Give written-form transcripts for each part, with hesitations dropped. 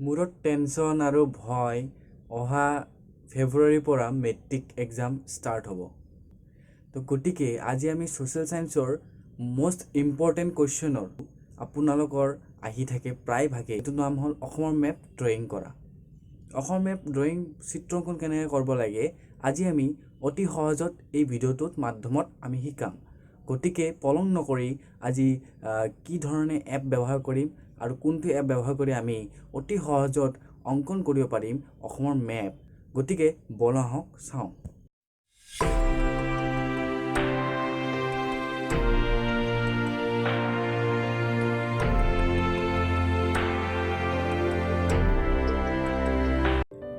মূৰত টেনশ্যন আৰু ভয় অহা ফেব্ৰুৱাৰীৰ পৰা মেট্ৰিক এক্সাম ষ্টাৰ্ট হ'ব। তো গতিকে আজি আমি ছ'চিয়েল ছায়েন্সৰ মষ্ট ইম্পৰ্টেণ্ট কুৱেশ্যনৰ আপোনালোকৰ আহি থাকে প্ৰায়ভাগে। এইটো নাম হ'ল অসমৰ মেপ ড্ৰয়িং কৰা। অসমৰ মেপ ড্ৰয়িং চিত্ৰাংকন কেনেকৈ কৰিব লাগে আজি আমি অতি সহজত এই ভিডিঅ'টোত মাধ্যমত আমি শিকাম। গতিকে পলম নকৰি আজি কি ধৰণে এপ ব্যৱহাৰ কৰিম আৰু কোনটো এপ ব্যৱহাৰ কৰি আমি অতি সহজত অংকন কৰিব পাৰিম অসমৰ মেপ। গতিকে বলা হওক চাওঁ।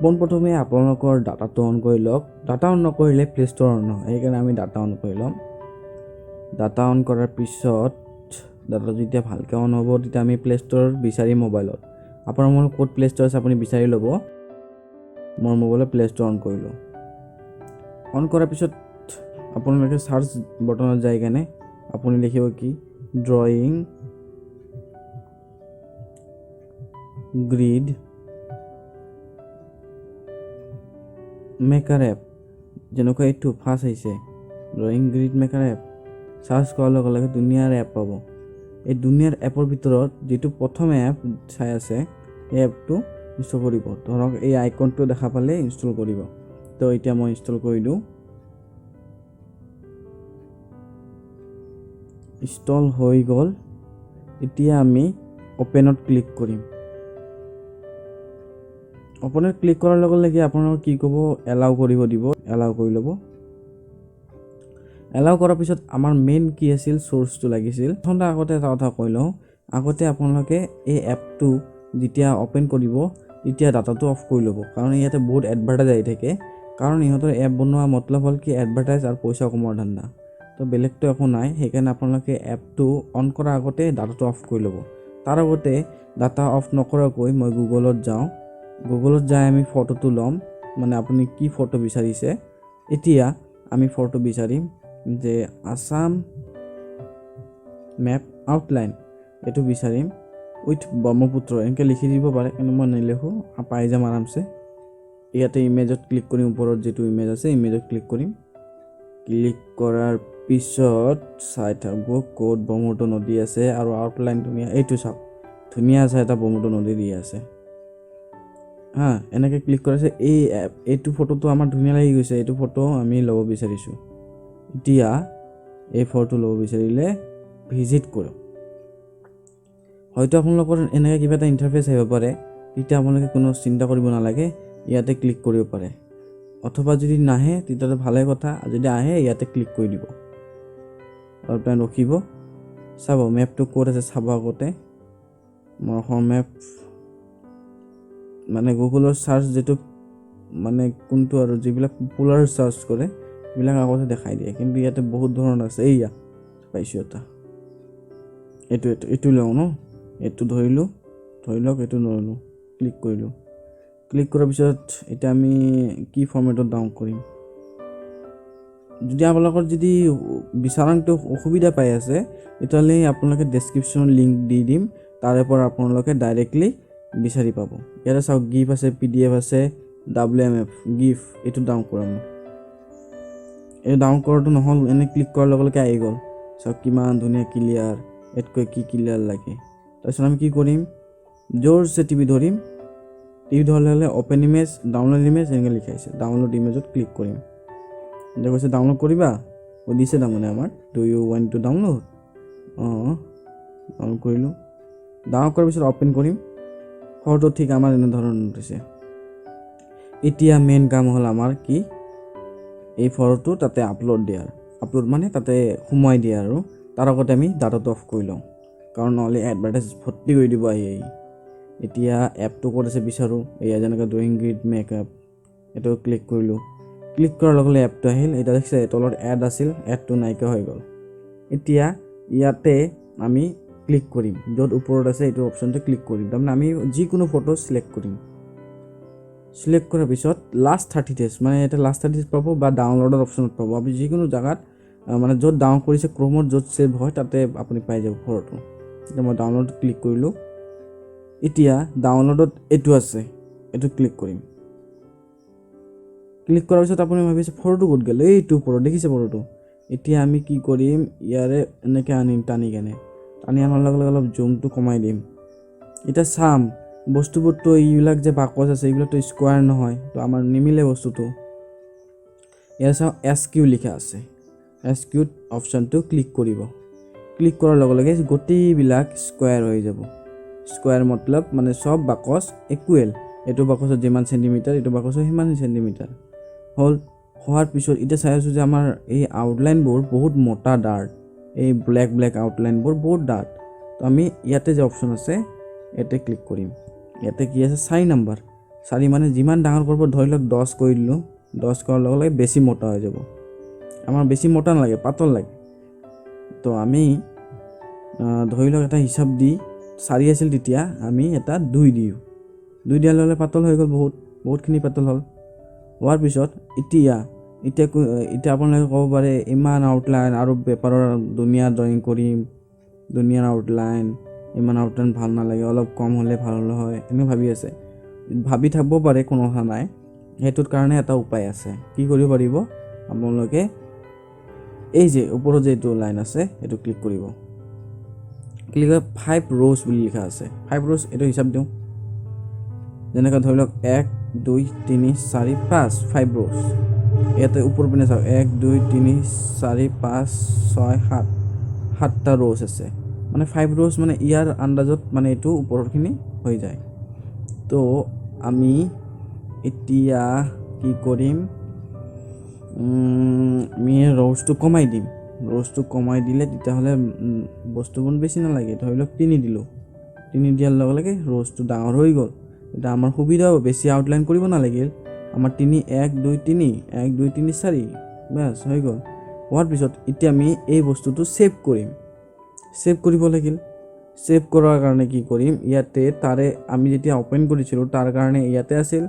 পোনপ্ৰথমে আপোনালোকৰ ডাটাটো অন কৰি লওক। ডাটা অন নকৰিলে প্লে ষ্ট'ৰ অন নহয়, সেইকাৰণে আমি ডাটা অন কৰি ল'ম। ডাটা অন কৰাৰ পিছত ডাটা যেতিয়া ভালকৈ অন হ'ব তেতিয়া আমি প্লে ষ্ট'ৰ বিচাৰিম মোবাইলত। আপোনাৰ মোৰ ক'ত প্লে ষ্ট'ৰ আছে আপুনি বিচাৰি ল'ব। মোৰ মোবাইলত প্লে ষ্ট'ৰ অন কৰিলোঁ। অন কৰাৰ পিছত আপোনালোকে চাৰ্চ বটনত যাই কেনে আপুনি লিখিব কি ড্ৰয়িং গ্ৰিড মেকাৰ এপ, যেনেকুৱা এইটো ফাৰ্ষ্ট আহিছে drawing grid maker app. Search কৰাৰ লগে লগে দুনিয়াৰ এপ পাব। এই দুনিয়াৰ এপৰ ভিতৰত যিটো প্ৰথম এপ চাই আছে এই এপটো ইনষ্টল কৰিব। ধৰক এই আইকনটো দেখা পালে ইনষ্টল কৰিব। তো এতিয়া মই ইনষ্টল কৰি দিওঁ। ইনষ্টল হৈ গ'ল। এতিয়া আমি অপেনত ক্লিক কৰিম। অপেনত ক্লিক কৰাৰ লগে লগে আপোনালোকে কি ক'ব এলাউ কৰিব দিব। এলাউ কৰি ল'ব। এলাউ কৰাৰ পিছত আমাৰ মেইন কি আছিল চ'ৰ্চটো লাগিছিল। প্ৰথমতে আগতে এটা কথা কৈ লওঁ, আগতে আপোনালোকে এই এপটো যেতিয়া অ'পেন কৰিব তেতিয়া ডাটাটো অফ কৰি ল'ব, কাৰণ ইয়াতে বহুত এডভাৰটাইজ আহি থাকে। কাৰণ ইহঁতৰ এপ বনোৱা মতলব হ'ল কি এডভাৰটাইজ আৰু পইচা কমোৱাৰ ধান্দা। তো বেলেগটো একো নাই। সেইকাৰণে আপোনালোকে এপটো অন কৰাৰ আগতে ডাটাটো অফ কৰি ল'ব। তাৰ আগতে ডাটা অফ নকৰাকৈ মই গুগলত যাওঁ। গুগলত যাই আমি ফটোটো ল'ম, মানে আপুনি কি ফটো বিচাৰিছে। এতিয়া আমি ফটো বিচাৰিম যে আছাম মেপ আউটলাইন, এইটো বিচাৰিম উইথ ব্ৰহ্মপুত্ৰ এনেকৈ লিখি দিব পাৰে, কিন্তু মই নিলিখোঁ, পাই যাম আৰামছে। ইয়াতে ইমেজত ক্লিক কৰিম, ওপৰত যিটো ইমেজ আছে ইমেজত ক্লিক কৰিম। ক্লিক কৰাৰ পিছত চাই থাকব ক'ত ব্ৰহ্মপুত্ৰ নদী আছে আৰু আউটলাইন ধুনীয়া, এইটো চাওক ধুনীয়া আছে, এটা ব্ৰহ্মপুত্ৰ নদী দি আছে। এনেকৈ ক্লিক কৰিছে। এইটো ফটোটো আমাৰ ধুনীয়া লাগি গৈছে। এইটো ফটো আমি ল'ব বিচাৰিছোঁ। এতিয়া এই ফটো ল'ব বিচাৰিলে ভিজিট কৰোঁ। হয়তো আপোনালোকৰ এনেকৈ কিবা এটা ইণ্টাৰফেচ আহিব পাৰে, তেতিয়া আপোনালোকে কোনো চিন্তা কৰিব নালাগে, ইয়াতে ক্লিক কৰিব পাৰে। অথবা যদি নাহে তেতিয়াহ'লে ভালে কথা, যদি আহে ইয়াতে ক্লিক কৰি দিব। অলপমান ৰখিব, চাব মেপটো ক'ত আছে চাব। আগতে মোৰ অসম মেপ মানে গুগলৰ চাৰ্চ যিটো মানে কোনটো আৰু যিবিলাক পপুলাৰ চাৰ্চ কৰে এইবিলাক আগতে দেখাই দিয়ে, কিন্তু ইয়াতে বহুত ধৰণৰ আছে। এইয়া পাইছোঁ এটা, এইটো লওঁ ন, এইটো ধৰি লওক, এইটো নল'লোঁ, ক্লিক কৰিলোঁ। ক্লিক কৰাৰ পিছত এতিয়া আমি কি ফৰ্মেটত ডাউনলোড কৰিম। যদি আপোনালোকৰ যদি বিচাৰাংটো অসুবিধা পাই আছে তেতিয়াহ'লে আপোনালোকে ডেছক্ৰিপশ্যনত লিংক দি দিম, তাৰে পৰা আপোনালোকে ডাইৰেক্টলি বিচাৰি পাব। ইয়াতে চাওক গিফ আছে, PDF আছে, WMF গিফ, এইটো ডাউনলোড কৰাম। এই ডাউনলোড কৰাটো নহ'ল, এনেই ক্লিক কৰাৰ লগে লগে আহি গ'ল। চাওক কিমান ধুনীয়া ক্লিয়াৰ, ইয়াতকৈ কি ক্লিয়াৰ লাগে। তাৰপিছত আমি কি কৰিম, জোৰছে টিভি ধৰিম। টিভি ধৰাৰ লগে অ'পেন ইমেজ, ডাউনলোড ইমেজ এনেকৈ লিখাইছে। ডাউনলোড ইমেজত ক্লিক কৰিম। এতিয়া কৈছে ডাউনলোড কৰিবা, দিছে তাৰমানে আমাৰ do you want to download. Download কৰিলোঁ। ডাউনলোড কৰাৰ পিছত অ'পেন কৰিম। ফটো ঠিক আমাৰ এনেধৰণৰ উঠিছে। এতিয়া মেইন কাম হ'ল আমাৰ কি, এই ফটোটো তাতে আপলোড দিয়াৰ। আপলোড মানে তাতে সোমোৱাই দিয়া আৰু তাৰ আগতে আমি ডাটাটো অফ কৰি লওঁ, কাৰণ নহ'লে এডভাৰটাইজ ভৰ্তি কৰি দিব আহি। এতিয়া এপটো ক'ত আছে বিচাৰোঁ। এয়া যেনেকৈ ড্ৰয়িং গ্ৰিড মেকআপ, এইটো ক্লিক কৰিলোঁ। ক্লিক কৰাৰ লগে লগে এপটো আহিল। এতিয়া দেখিছে তলত এড আছিল, এডটো নাইকিয়া হৈ গ'ল। এতিয়া ইয়াতে আমি ক্লিক কৰিম, য'ত ওপৰত আছে এইটো অপশ্যনটো ক্লিক কৰিম। তাৰমানে আমি যিকোনো ফটো চিলেক্ট কৰিম। চিলেক্ট কৰাৰ পিছত লাষ্ট 30 days, মানে এটা লাষ্ট 30 days পাব বা ডাউনলোডৰ অপশ্যনত পাব। আপুনি যিকোনো জেগাত মানে য'ত ডাউনলোড কৰিছে ক্ৰমত য'ত ছেভ হয় তাতে আপুনি পাই যাব ফটোটো। এতিয়া মই ডাউনলোড ক্লিক কৰিলোঁ। এতিয়া ডাউনলোডত এইটো আছে, এইটো ক্লিক কৰিম। ক্লিক কৰাৰ পিছত আপুনি ভাবিছে ফটোটো ক'ত গ'ল, এইটো ওপৰত দেখিছে ফটোটো। এতিয়া আমি কি কৰিম, ইয়াৰে এনেকৈ আনিম, টানি আনাৰ লগে লগে অলপ জুমটো কমাই দিম। এতিয়া চাম বস্তুবোৰতো এইবিলাক যে বাকচ আছে এইবিলাকতো স্কোৱাৰ নহয়, তো আমাৰ নিমিলে বস্তুটো। ইয়াত চাওঁ SQ লিখা আছে, SQত অপশ্যনটো ক্লিক কৰিব। ক্লিক কৰাৰ লগে লগে গোটেইবিলাক স্কোৱাৰ হৈ যাব। স্কোৱাৰ মতলব মানে চব বাকচ ইকুৱেল, এইটো বাকচত যিমান চেণ্টিমিটাৰ এইটো বাকচত সিমান চেণ্টিমিটাৰ হ'ল। হোৱাৰ পিছত এতিয়া চাই আছোঁ যে আমাৰ এই আউটলাইনবোৰ বহুত মোটা ডাৰ্ট, এই ব্লেক আউটলাইনবোৰ বহুত ডাৰ্ট। তো আমি ইয়াতে যে অপশ্যন আছে ইয়াতে ক্লিক কৰিম। ইয়াতে কি আছে 4 নম্বৰ, 4 মানে যিমান ডাঙৰ কৰিব, ধৰি লওক 10 কৰি দিলোঁ। 10 কৰাৰ লগে লগে বেছি মোটা হৈ যাব। আমাৰ বেছি মোটা নালাগে, পাতল লাগে। তো আমি ধৰি লওক এটা হিচাপ দি 4 আছিল, তেতিয়া আমি এটা 2 দিওঁ। 2 দিয়াৰ লগে লগে পাতল হৈ গ'ল, বহুতখিনি পাতল হ'ল। হোৱাৰ পিছত এতিয়া আপোনালোকে ক'ব পাৰে ইমান আউটলাইন আৰু পেপাৰৰ ধুনীয়া ড্ৰয়িং কৰিম, ধুনীয়া আউটলাইন, ইমান আউটলাইন ভাল নালাগে, অলপ কম হ'লে ভাল হ'লে হয়, এনেকৈ ভাবি আছে। ভাবি থাকিব পাৰে, কোনো কথা নাই। সেইটোৰ কাৰণে এটা উপায় আছে। কি কৰিব পাৰিব আপোনালোকে, এই যে ওপৰত যে এইটো লাইন আছে এইটো ক্লিক কৰিব। ক্লিক কৰি 5 rows বুলি লিখা আছে, 5 rows এইটো হিচাপ দিওঁ। যেনেকৈ ধৰি লওক 1 2 3 4 5 rows। ইয়াতে ওপৰ পিনে চাওক 1 2 3 4 5 6 7 7টা rows আছে। মানে 5 rows মানে ইয়াৰ আন্দাজত মানে এইটো ওপৰৰখিনি হৈ যায়। তো আমি এতিয়া কি কৰিম, আমি ৰ'জটো কমাই দিম। ৰ'জটো কমাই দিলে তেতিয়াহ'লে বস্তুবোৰ বেছি নালাগে। ধৰি লওক 3 দিলোঁ, 3 দিয়াৰ লগে লগে ৰ'জটো ডাঙৰ হৈ গ'ল। এতিয়া আমাৰ সুবিধা হ'ব, বেছি আউটলাইন কৰিব নালাগিল। আমাৰ 1 2 3 1 2 3 4 বাছ হৈ গ'ল। হোৱাৰ পিছত এতিয়া আমি এই বস্তুটো ছেভ কৰিম। ছেভ কৰিব লাগিল। ছেভ কৰাৰ কাৰণে কি কৰিম, ইয়াতে তাৰে আমি যেতিয়া অ'পেন কৰিছিলোঁ তাৰ কাৰণে ইয়াতে আছিল,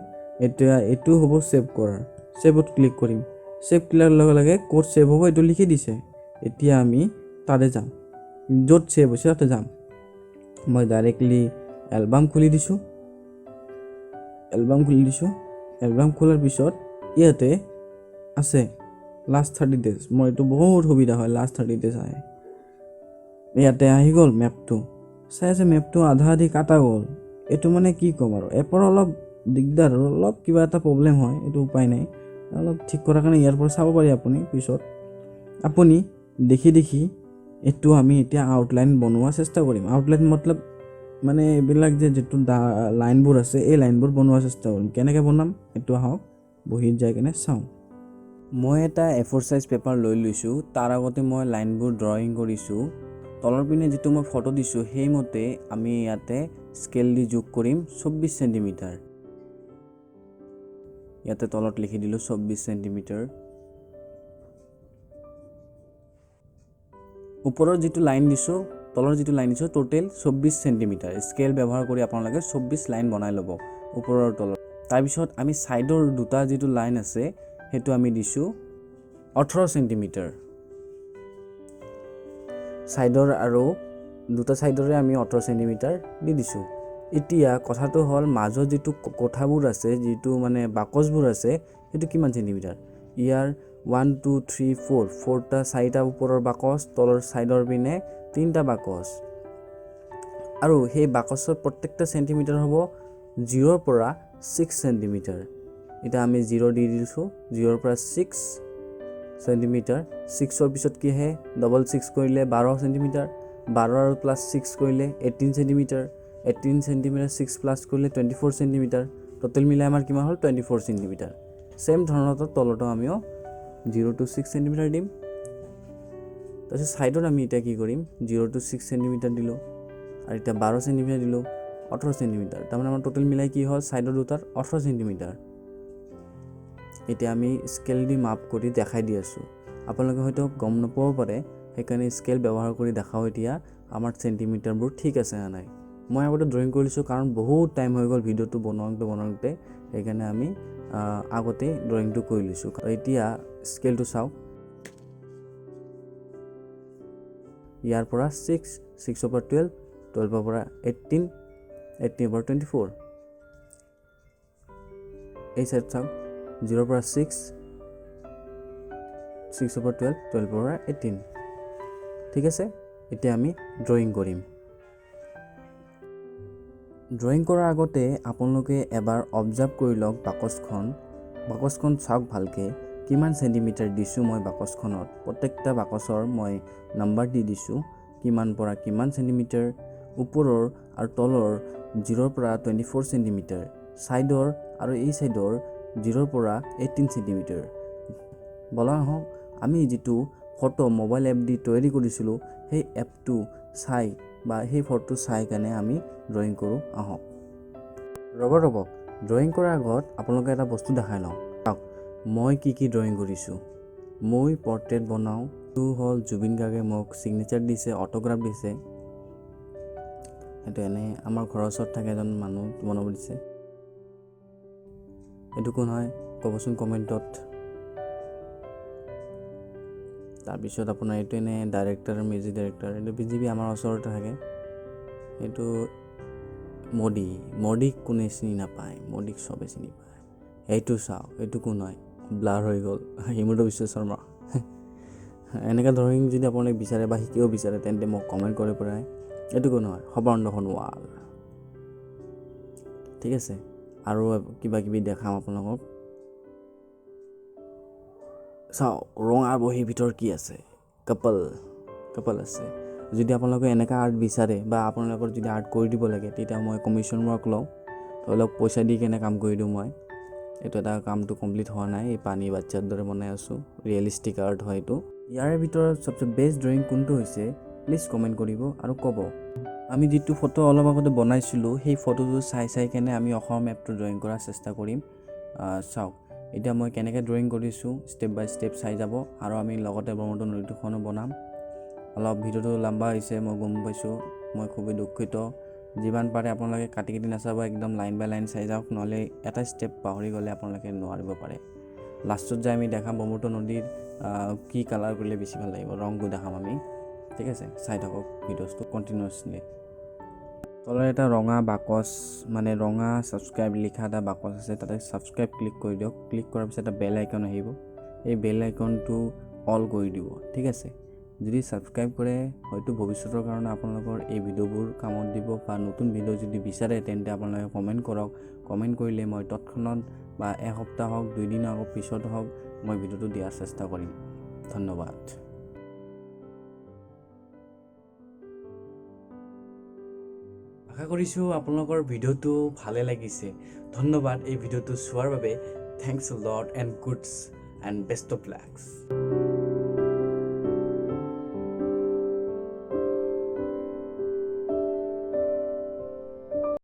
এতিয়া এইটো হ'ব ছেভ কৰাৰ। ছেভত ক্লিক কৰিম। ছেভ কৰাৰ লগে লগে ক'ত ছেভ হ'ব এইটো লিখি দিছে। এতিয়া আমি তাতে যাম, য'ত ছেভ হৈছে তাতে যাম। মই ডাইৰেক্টলি এলবাম খুলি দিছোঁ। এলবাম খোলাৰ পিছত ইয়াতে আছে লাষ্ট 30 days। মই এইটো বহুত সুবিধা হয়, লাষ্ট 30 days আহে। ইয়াতে আহি গ'ল মেপটো, চাই আছে মেপটো আধা আধি কাটা গ'ল। এইটো মানে কি ক'ম আৰু, এপৰ অলপ দিগদাৰ, অলপ কিবা এটা প্ৰব্লেম হয়, এইটো উপায় নাই। অলপ ঠিক কৰাৰ কাৰণে ইয়াৰ পৰা চাব পাৰি আপুনি পিছত। আপুনি দেখি এইটো আমি এতিয়া আউটলাইন বনোৱাৰ চেষ্টা কৰিম। আউটলাইন মতলব মানে এইবিলাক যে যিটো লাইনবোৰ আছে এই লাইনবোৰ বনোৱাৰ চেষ্টা কৰিম। কেনেকৈ বনাম এইটো আহক বহীত যাই কিনে চাওঁ। মই এটা A4 সাইজ পেপাৰ লৈ লৈছোঁ। তাৰ আগতে মই লাইনবোৰ ড্ৰয়িং কৰিছোঁ। তলৰ পিনে যিটো মই ফটো দিছোঁ সেইমতে আমি ইয়াতে স্কেল দি যোগ কৰিম 24 চেণ্টিমিটাৰ। ইয়াতে তলত লিখি দিলোঁ 24 চেণ্টিমিটাৰ। ওপৰৰ যিটো লাইন দিছোঁ, তলৰ যিটো লাইন দিছোঁ টোটেল 24 চেণ্টিমিটাৰ। স্কেল ব্যৱহাৰ কৰি আপোনালোকে 24 লাইন বনাই ল'ব ওপৰৰ তলত। তাৰপিছত আমি ছাইডৰ দুটা যিটো লাইন আছে সেইটো আমি দিছোঁ 18 চেণ্টিমিটাৰ। ছাইডৰ আৰু দুটা ছাইডৰে আমি 18 চেণ্টিমিটাৰ দি দিছোঁ। এতিয়া কথাটো হ'ল মাজৰ যিটো কোঠাবোৰ আছে, যিটো মানে বাকচবোৰ আছে সেইটো কিমান চেণ্টিমিটাৰ। ইয়াৰ 1 2 3 4টা 4টা ওপৰৰ বাকচ, তলৰ ছাইডৰ পিনে 3টা বাকচ, আৰু সেই বাকচৰ প্ৰত্যেকটা চেণ্টিমিটাৰ হ'ব 0ৰ পৰা 6 চেণ্টিমিটাৰ। এতিয়া আমি 0 দি দিছোঁ, 0ৰ পৰা 6 চেণ্টিমিটাৰ। 6ৰ পিছত কি আহে, ডবল 6 কৰিলে 12 চেণ্টিমিটাৰ, 12 আৰু প্লাছ 6 কৰিলে 18 চেণ্টিমিটাৰ, 18 চেণ্টিমিটাৰ 6 প্লাছ কৰিলে 24 চেণ্টিমিটাৰ। টোটেল মিলাই আমাৰ কিমান হ'ল 24 চেণ্টিমিটাৰ। ছেম ধৰণৰ তলতো আমিও 0 to 6 চেণ্টিমিটাৰ দিম। তাৰপিছত ছাইডত আমি এতিয়া কি কৰিম, 0 to 6 চেণ্টিমিটাৰ দিলোঁ, আৰু এতিয়া 12 চেণ্টিমিটাৰ দিলোঁ, 18 চেণ্টিমিটাৰ। তাৰমানে আমাৰ টোটেল মিলাই কি হ'ল ছাইডৰ দুটাৰ 18 চেণ্টিমিটাৰ। এতিয়া আমি স্কেল দি মাপ কৰি দেখাই দি আছোঁ। আপোনালোকে হয়তো গম নাপাব পাৰে, সেইকাৰণে স্কেল ব্যৱহাৰ কৰি দেখাওঁ এতিয়া আমাৰ চেণ্টিমিটাৰবোৰ ঠিক আছে নে নাই। মই আগতে ড্ৰয়িং কৰিছোঁ কাৰণ বহুত টাইম হৈ গ'ল ভিডিঅ'টো বনাওঁতে, সেইকাৰণে আমি আগতে ড্ৰয়িংটো কৰি লৈছোঁ। এতিয়া স্কেলটো চাওক, ইয়াৰ পৰা 6, 6ৰ পৰা 12, 12ৰ পৰা 18, 18/24 এই সাইড চাওক 0 পৰা 6 6 পৰা 12 12 পৰা 18 ঠিক আছে এতিয়া আমি ড্ৰয়িং কৰিম ড্ৰয়িং কৰাৰ আগতে আপোনালোকে এবাৰ অবজাৰ্ভ কৰি লওক বাকচখন চাওক ভালকৈ কিমান সেন্টিমিটাৰ দিছোঁ মই বাকচখনত প্ৰত্যেকটা বাকচৰ মই নাম্বাৰ দি দিছোঁ কিমান পৰা কিমান সেন্টিমিটাৰ ওপৰৰ আৰু তলৰ 0 পৰা 24 সেন্টিমিটাৰ সাইডৰ আৰু এই সাইডৰ 0 পৰা 18 সেন্টিমিটাৰ বলা হওক আমি যেটো ফটো মোবাইল এপ দি তৈয়াৰী কৰিছিলোঁ সেই এপটো চাই বা সেই ফটো চাই কেনে আমি ড্ৰয়িং কৰোঁ আহক ৰ'ব ড্ৰয়িং কৰাৰ আগত আপোনালোকে এটা বস্তু দেখাই লওঁ মই কি ড্ৰয়িং কৰিছোঁ মই পৰ্ট্ৰেট বনাওঁ তো হ'ল জুবিন গাৰ্গে মোক সিগনেচাৰ দিছে অটোগ্ৰাফ দিছে এইটো এনে আমাৰ ঘৰৰ ওচৰত থাকে এজন মানুহ বনাব দিছে এইটো কোন হয় ক'বচোন কমেণ্টত তাৰপিছত আপোনাৰ এইটো এনে ডাইৰেক্টৰ মিউজিক ডাইৰেক্টৰ এইটো বিজিবি আমাৰ ওচৰতে থাকে এইটো মোদীক কোনে চিনি নাপায় মোদীক চবে চিনি পায় এইটো চাওক এইটো কোন হয় ব্লাৰ হৈ গ'ল হিমন্ত বিশ্ব শৰ্মা এনেকুৱা ড্ৰয়িং যদি আপোনালোকে বিচাৰে বা শিকিব বিচাৰে তেন্তে মোক কমেণ্ট কৰিব পাৰে এইটো কোন হয় সৰ্বানন্দ সোণোৱাল ঠিক আছে আৰু কিবা কিবি দেখাম আপোনালোকক চাওক ৰঙা বহীৰ ভিতৰত কি আছে কাপল আছে যদি আপোনালোকে এনেকা আৰ্ট বিচাৰে বা আপোনালোকৰ যদি আৰ্ট কৰি দিব লাগে তেতিয়া মই কমিশ্যন ৱৰ্ক লওঁ অলপ পইচা দি কেনে কাম কৰি দিওঁ মই এইটো এটা কামটো কমপ্লিট হোৱা নাই এই পানী বাচ্চাৰ দৰে বনাই আছোঁ ৰিয়েলিষ্টিক আৰ্ট হয় এইটো ইয়াৰে ভিতৰত সবচে বেষ্ট ড্ৰয়িং কোনটো হৈছে প্লিজ কমেণ্ট কৰিব আৰু ক'ব আমি যিটো ফটো অলপ আগতে বনাইছিলোঁ সেই ফটোটো চাই কেনে আমি অসম এপটো ড্ৰয়িং কৰাৰ চেষ্টা কৰিম চাওক এতিয়া মই কেনেকৈ ড্ৰয়িং কৰিছোঁ ষ্টেপ বাই ষ্টেপ চাই যাব আৰু আমি লগতে ব্ৰহ্মপুত্ৰ নদীখনো বনাম অলপ ভিডিঅ'টো লম্বা হৈছে মই গম পাইছোঁ মই খুবেই দুঃখিত যিমান পাৰে আপোনালোকে কাটি নাচাব একদম লাইন বাই লাইন চাই যাওক নহ'লে এটা ষ্টেপ পাহৰি গ'লে আপোনালোকে নোৱাৰিব পাৰে লাষ্টত যাই আমি দেখাম ব্ৰহ্মপুত্ৰ নদীৰ কি কালাৰ কৰিলে বেছি ভাল লাগিব ৰংটো দেখাম আমি ঠিক আছে চাই থাকক ভিডিঅ'টো কণ্টিনিউৱাছলি তলৰ এটা ৰঙা বাকচ মানে ৰঙা ছাবস্ক্ৰাইব লিখা এটা বাকচ আছে তাতে ছাবস্ক্ৰাইব ক্লিক কৰি দিয়ক ক্লিক কৰাৰ পিছত এটা বেল আইকন আহিব এই বেল আইকনটো অল কৰি দিব ঠিক আছে যদি ছাবস্ক্ৰাইব কৰে হয়তো ভৱিষ্যতৰ কাৰণে আপোনালোকৰ এই ভিডিঅ'বোৰ কামত দিব বা নতুন ভিডিঅ' যদি বিচাৰে তেন্তে আপোনালোকে কমেণ্ট কৰক কমেণ্ট কৰিলে মই তৎক্ষণাত বা এসপ্তাহ হওক 2 দিন আগৰ পিছত হওক মই ভিডিঅ'টো দিয়াৰ চেষ্টা কৰিম ধন্যবাদ আশা কৰিছোঁ আপোনালোকৰ ভিডিঅ'টো ভালে লাগিছে ধন্যবাদ এই ভিডিঅ'টো চোৱাৰ বাবে Thanks a lot and goods and best of lucks